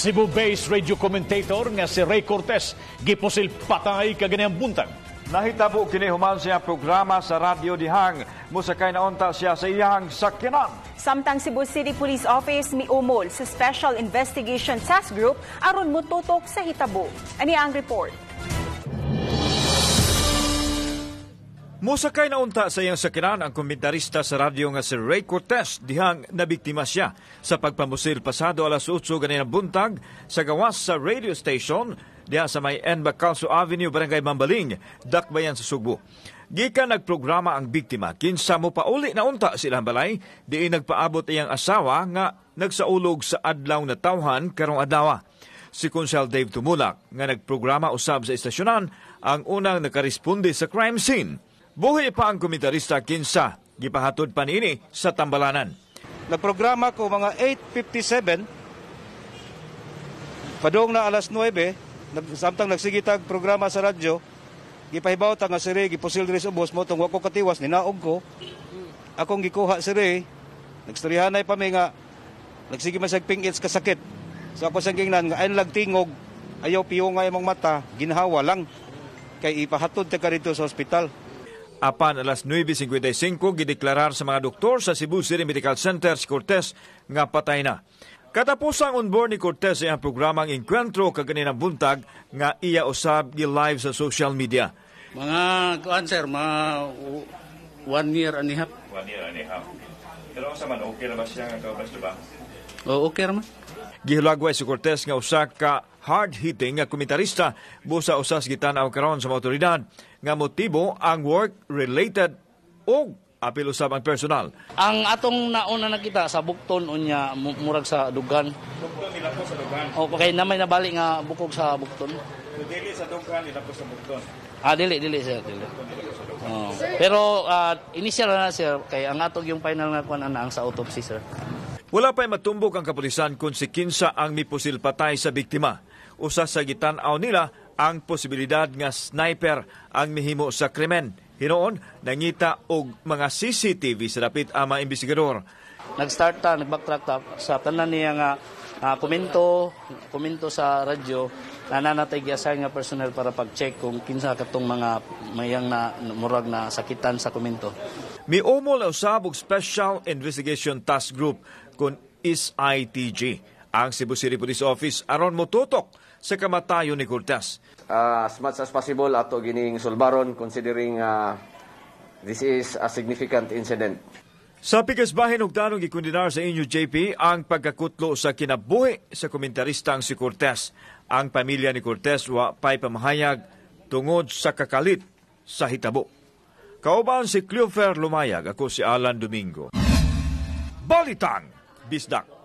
Cebu-based radio commentator nga si Ray Cortez giposil patay kaganiyang buntag. Nahitabo kini human siya programa sa radyo dihang musakay na unta siya sa iyang sakyanan. Samtang Cebu City Police Office miumol sa Special Investigation Task Group aron mututok sa hitabo. Ani ang report. Musakay na unta sa iyang sakyanan ang komentarista sa radyo nga si Ray Cortez dihang nabiktima siya sa pagpamusil pasado alas 8 ganina buntag sa gawas sa radio station diha sa may N. Bacalso Avenue, Barangay Mambaling, Dakbayan sa Subo. Gikan nagprograma ang biktima kinsa mo pauli na unta silang balay diin nagpaabot iyang asawa nga nagsaulog sa adlaw na tawhan karong adlaw. Si Consul Dave Tumulak nga nagprograma usab sa istasyonan ang unang nakaresponde sa crime scene. Buhi pa ang komentarista kinsa gipahatod pa niini sa Tambalanan. Nagprograma ko mga 8:57 padong na alas 9 samtang nagsigitag programa sa radyo gipahibaw ta nga si Ray gipusil diri sa ubos mo tong wa ko katiwas ninaog ko akong gikuha si Ray nagstoryahanay pa mi nga nagsige masagping it's kasakit so ako sang gingnan nga ayon lag tingog ayaw piyongay imong mata ginhawa lang kay ipahatod ta ka dito sa ospital. Apan alas 9:55 gideklarar sa mga doktor sa Cebu City Medical Center si Cortez nga patay na. Katapusang onboard ni Cortez sa programang Encuentro kaganinang buntag nga iya usab gi-live sa social media. Mga kuan sir, mga 1 year and a half. 1 year and a half. Pero sa man okay na ba siya nga kaubas ba? O okay naman. Gihulagway si Cortez nga usa ka hard-hitting nga komentarista busa usas gitanaw karon sa mga otoridad nga motibo ang work-related o apil usab ang personal. Ang atong nauna nakita sa bukton unya murag sa dugan. Bukton nila po sa dugan. O kay na may nabali nga bukog sa bukton. So, dili sa dugan nila po sa bukton. Dili sir, dili. Oh. Pero initial na sir kay ang atong yung final nga kuan ana ang sa autopsy sir. Wala pa'y matumbok ang kapulisan kung si kinsa ang mipusil patay sa biktima. Usa sa gitanaw nila ang posibilidad nga sniper ang mihimo sa krimen. Hinoon, nangita og mga CCTV sa dapit ang mga investigador. Nag-start nag-backtrack sa tanan niya nga komento sa radyo nananatay giasay nga personnel para pag-check kung kinsa katong mga mayang na murag na sakitan sa komento. Miumol usab og Special Investigation Task Group kun SITG ang Cebu City Police Office aron motutok sa kamatayon ni Cortez. As much as possible ato gining sulbaron considering this is a significant incident. Sa pikasbahin og tanong gikundinar sa inyo JP ang pagkakutlo sa kinabuhi sa komentaristang si Cortez. Ang pamilya ni Cortez wa pay pamahayag tungod sa kakalit sa hitabo. Kauban si Cleofer Lumayag, ako si Alan Domingo. Balitang Bisdak.